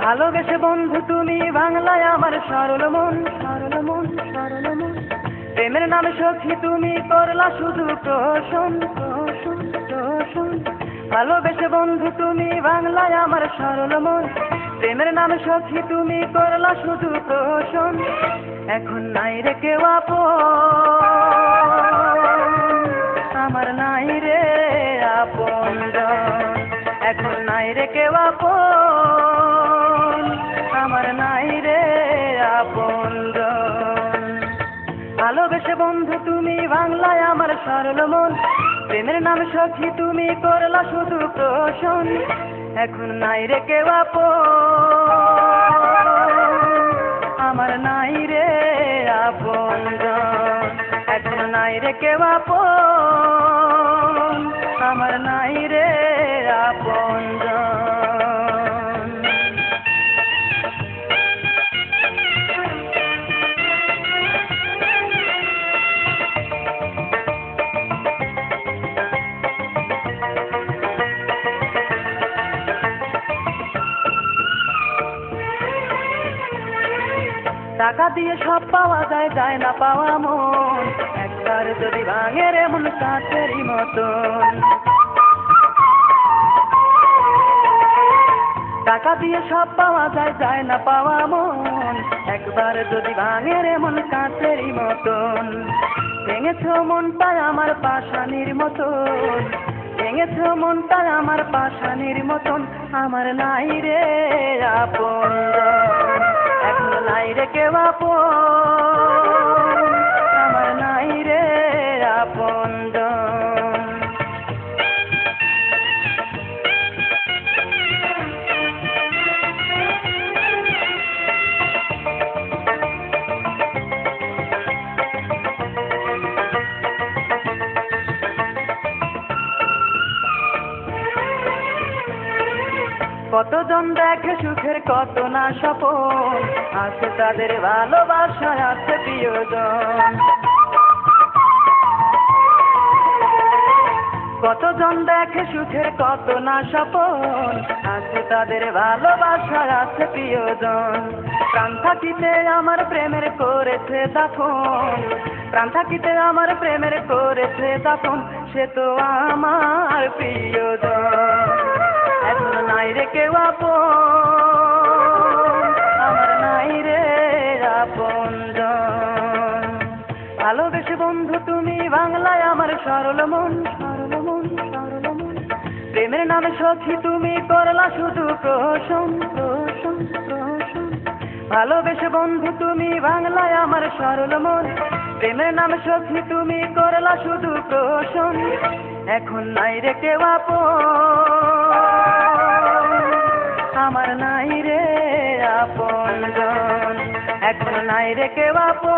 ভালোবেসে বন্ধু তুমি বাংলায় আমার সরল মন, সরল মন, সরল মন। প্রেমের নামে সখী তুমি করলা শুধু প্রহসন, প্রহসন, প্রহসন। ভালোবেসে বন্ধু তুমি বাংলায় আমার সরল মন, প্রেমের নামে সখী তুমি করলা শুধু প্রহসন। এখন নাই রে কেউ আপন, আমার নাই রে আপনজন। এখন নাই রে কেউ আপন, আমার নাই রে আপনজন। ভালোবেসে বন্ধু তুমি বাংলায় আমার সরল মন, প্রেমের নাম সখী তুমি করলা শুধু প্রহসন। এখন নাই রে কেউ আপন, আমার নাই রে আপনজন। এখন নাই রে কেউ আপন, আমার নাই রে আপনজন। টাকা দিয়ে সব পাওয়া যায়, যায় না পাওয়া মন। একবার যদি ভাঙে রে মন কাঠেরই মতন। টাকা দিয়ে সব পাওয়া যায়, যায় না পাওয়া মন। একবার যদি ভাঙে রে মন কাঠেরই মতন। ভেঙেছ মনটায় আমার পাষাণীর মতন, ভেঙেছ মনটায় আমার পাষাণীর মতন। আমার নাই রে আপনজন, এখন নাই রে কেউ আপন, আমার নাই রে আপনজন। কতজন দেখে সুখের কত না স্বপন, আছে তাদের ভালোবাসায় আছে প্রিয়জন। কতজন দেখে সুখের কত না স্বপন, আছে তাদের ভালোবাসায় আছে প্রিয়জন। প্রাণ থাকিতে আমার প্রেমের করেছে দাফন, প্রাণ থাকিতে আমার প্রেমের করেছে দাফন। সে তো আমার প্রিয়জন। এখন নাই রে কেউ আপন, আমার নাই রে আপনজন। ভালোবেসে বন্ধু তুমি বাংলায় আমার সরল মন, সরল মন, সরল মন। প্রেমের নামে সখী তুমি করলা শুধু প্রহসন, প্রহসন, প্রহসন। ভালোবেসে বন্ধু তুমি বাংলায় আমার সরল মন, প্রেমের নামে সখী তুমি করলা শুধু প্রহসন। এখন নাই রে কেউ আপন, আমার নাই রে আপনজন। এখন নাই রে কেউ আপন।